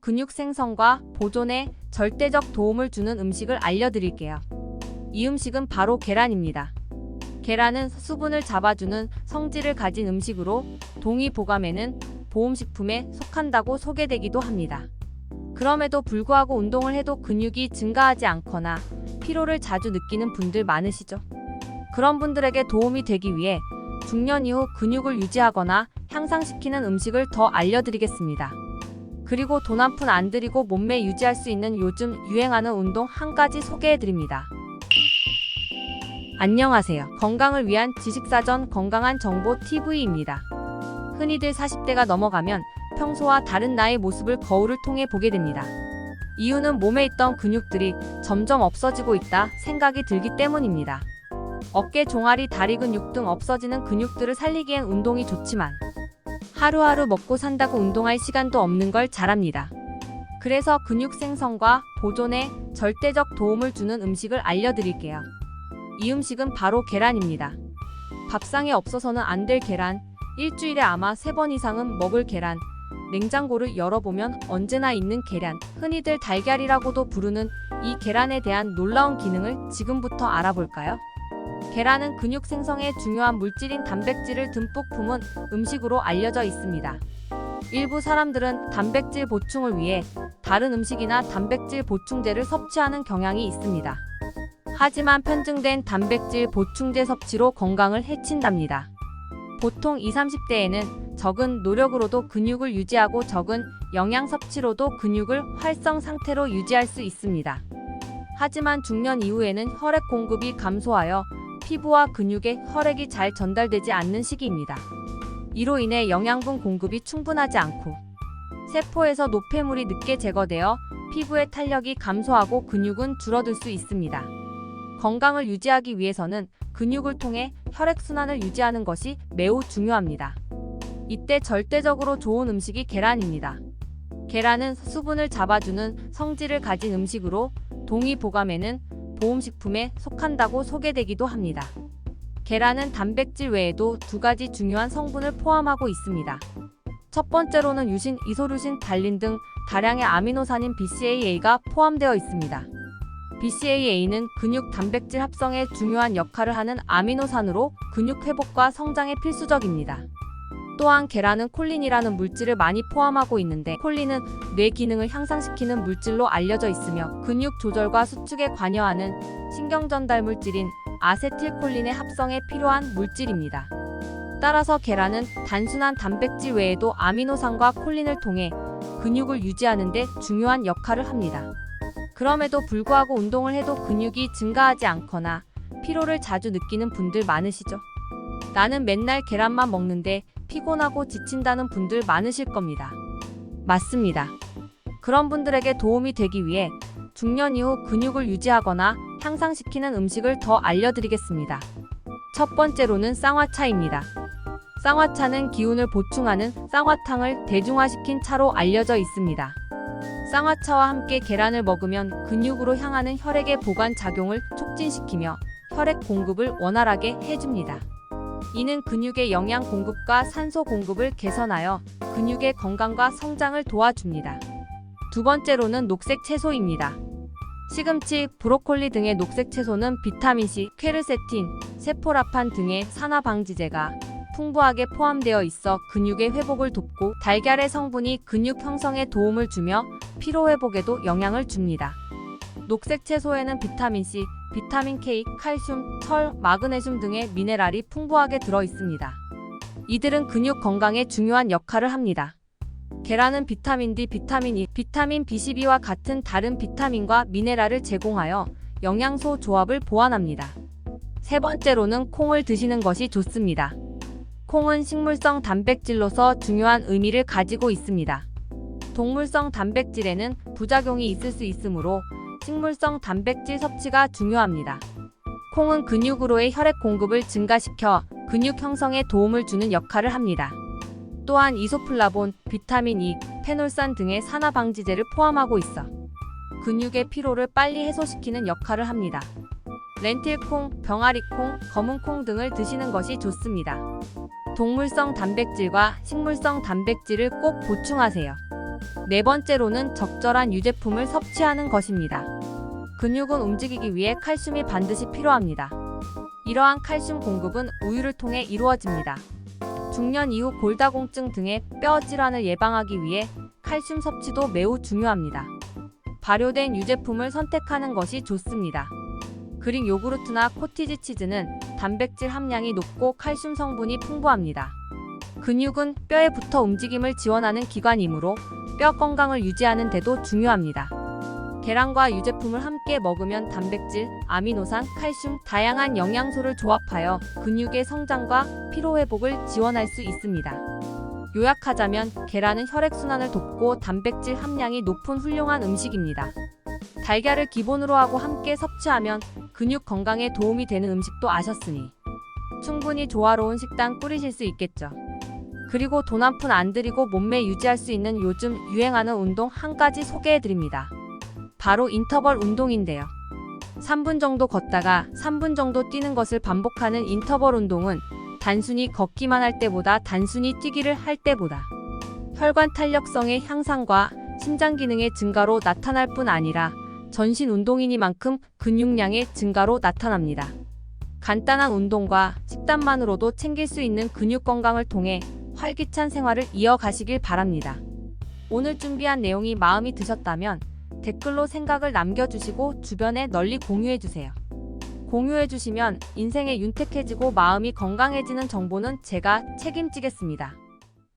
근육 생성과 보존에 절대적 도움을 주는 음식을 알려드릴게요. 이 음식은 바로 계란입니다. 계란은 수분을 잡아주는 성질을 가진 음식으로 동의보감에는 보온식품에 속한다고 소개되기도 합니다. 그럼에도 불구하고 운동을 해도 근육이 증가하지 않거나 피로를 자주 느끼는 분들 많으시죠? 그런 분들에게 도움이 되기 위해 중년 이후 근육을 유지하거나 향상시키는 음식을 더 알려드리겠습니다. 그리고 돈 한 푼 안 들이고 몸매 유지할 수 있는 요즘 유행하는 운동 한 가지 소개해드립니다. 안녕하세요. 건강을 위한 지식사전 건강한 정보 TV입니다. 흔히들 40대가 넘어가면 평소와 다른 나의 모습을 거울을 통해 보게 됩니다. 이유는 몸에 있던 근육들이 점점 없어지고 있다 생각이 들기 때문입니다. 어깨, 종아리, 다리 근육 등 없어지는 근육들을 살리기엔 운동이 좋지만 하루하루 먹고 산다고 운동할 시간도 없는 걸 잘 압니다. 그래서 근육 생성과 보존에 절대적 도움을 주는 음식을 알려드릴게요. 이 음식은 바로 계란입니다. 밥상에 없어서는 안 될 계란, 일주일에 아마 3번 이상은 먹을 계란, 냉장고를 열어보면 언제나 있는 계란, 흔히들 달걀이라고도 부르는 이 계란에 대한 놀라운 기능을 지금부터 알아볼까요? 계란은 근육 생성에 중요한 물질인 단백질을 듬뿍 품은 음식으로 알려져 있습니다. 일부 사람들은 단백질 보충을 위해 다른 음식이나 단백질 보충제를 섭취하는 경향이 있습니다. 하지만 편증된 단백질 보충제 섭취로 건강을 해친답니다. 보통 20, 30대에는 적은 노력으로도 근육을 유지하고 적은 영양 섭취로도 근육을 활성 상태로 유지할 수 있습니다. 하지만 중년 이후에는 혈액 공급이 감소하여 피부와 근육에 혈액이 잘 전달되지 않는 시기입니다. 이로 인해 영양분 공급이 충분하지 않고 세포에서 노폐물이 늦게 제거되어 피부의 탄력이 감소하고 근육은 줄어들 수 있습니다. 건강을 유지하기 위해서는 근육을 통해 혈액순환을 유지하는 것이 매우 중요합니다. 이때 절대적으로 좋은 음식이 계란입니다. 계란은 수분을 잡아주는 성질을 가진 음식으로 동의보감에는 보온식품에 속한다고 소개되기도 합니다. 계란은 단백질 외에도 2가지 중요한 성분을 포함하고 있습니다. 첫 번째로는 유신, 이소류신, 달린 등 다량의 아미노산인 BCAA가 포함되어 있습니다. BCAA는 근육 단백질 합성에 중요한 역할을 하는 아미노산으로 근육 회복과 성장에 필수적입니다. 또한 계란은 콜린이라는 물질을 많이 포함하고 있는데 콜린은 뇌 기능을 향상시키는 물질로 알려져 있으며 근육 조절과 수축에 관여하는 신경전달 물질인 아세틸콜린의 합성에 필요한 물질입니다. 따라서 계란은 단순한 단백질 외에도 아미노산과 콜린을 통해 근육을 유지하는 데 중요한 역할을 합니다. 그럼에도 불구하고 운동을 해도 근육이 증가하지 않거나 피로를 자주 느끼는 분들 많으시죠? 나는 맨날 계란만 먹는데 피곤하고 지친다는 분들 많으실 겁니다. 맞습니다. 그런 분들에게 도움이 되기 위해 중년 이후 근육을 유지하거나 향상시키는 음식을 더 알려드리겠습니다. 첫 번째로는 쌍화차입니다. 쌍화차는 기운을 보충하는 쌍화탕을 대중화시킨 차로 알려져 있습니다. 쌍화차와 함께 계란을 먹으면 근육으로 향하는 혈액의 보관 작용을 촉진시키며 혈액 공급을 원활하게 해줍니다. 이는 근육의 영양 공급과 산소 공급을 개선하여 근육의 건강과 성장을 도와줍니다. 두 번째로는 녹색 채소입니다. 시금치, 브로콜리 등의 녹색 채소는 비타민C, 퀘르세틴, 세포라판 등의 산화 방지제가 풍부하게 포함되어 있어 근육의 회복을 돕고 달걀의 성분이 근육 형성에 도움을 주며 피로 회복에도 영향을 줍니다. 녹색 채소에는 비타민C, 비타민 K, 칼슘, 철, 마그네슘 등의 미네랄이 풍부하게 들어 있습니다. 이들은 근육 건강에 중요한 역할을 합니다. 계란은 비타민 D, 비타민 E, 비타민 B12와 같은 다른 비타민과 미네랄을 제공하여 영양소 조합을 보완합니다. 세 번째로는 콩을 드시는 것이 좋습니다. 콩은 식물성 단백질로서 중요한 의미를 가지고 있습니다. 동물성 단백질에는 부작용이 있을 수 있으므로 식물성 단백질 섭취가 중요합니다. 콩은 근육으로의 혈액 공급을 증가시켜 근육 형성에 도움을 주는 역할을 합니다. 또한 이소플라본, 비타민 E, 페놀산 등의 산화 방지제를 포함하고 있어 근육의 피로를 빨리 해소시키는 역할을 합니다. 렌틸콩, 병아리콩, 검은콩 등을 드시는 것이 좋습니다. 동물성 단백질과 식물성 단백질을 꼭 보충하세요. 네 번째로는 적절한 유제품을 섭취하는 것입니다. 근육은 움직이기 위해 칼슘이 반드시 필요합니다. 이러한 칼슘 공급은 우유를 통해 이루어집니다. 중년 이후 골다공증 등의 뼈 질환을 예방하기 위해 칼슘 섭취도 매우 중요합니다. 발효된 유제품을 선택하는 것이 좋습니다. 그릭 요구르트나 코티지 치즈는 단백질 함량이 높고 칼슘 성분이 풍부합니다. 근육은 뼈에 붙어 움직임을 지원하는 기관이므로 뼈 건강을 유지하는 데도 중요합니다. 계란과 유제품을 함께 먹으면 단백질, 아미노산, 칼슘, 다양한 영양소를 조합하여 근육의 성장과 피로회복을 지원할 수 있습니다. 요약하자면 계란은 혈액순환을 돕고 단백질 함량이 높은 훌륭한 음식입니다. 달걀을 기본으로 하고 함께 섭취하면 근육 건강에 도움이 되는 음식도 아셨으니 충분히 조화로운 식단 꾸리실 수 있겠죠. 그리고 돈 한 푼 안 들이고 몸매 유지할 수 있는 요즘 유행하는 운동 한 가지 소개해드립니다. 바로 인터벌 운동인데요. 3분 정도 걷다가 3분 정도 뛰는 것을 반복하는 인터벌 운동은 단순히 걷기만 할 때보다 단순히 뛰기를 할 때보다 혈관 탄력성의 향상과 심장 기능의 증가로 나타날 뿐 아니라 전신 운동이니만큼 근육량의 증가로 나타납니다. 간단한 운동과 식단만으로도 챙길 수 있는 근육 건강을 통해 활기찬 생활을 이어가시길 바랍니다. 오늘 준비한 내용이 마음에 드셨다면 댓글로 생각을 남겨주시고 주변에 널리 공유해주세요. 공유해주시면 인생에 윤택해지고 마음이 건강해지는 정보는 제가 책임지겠습니다.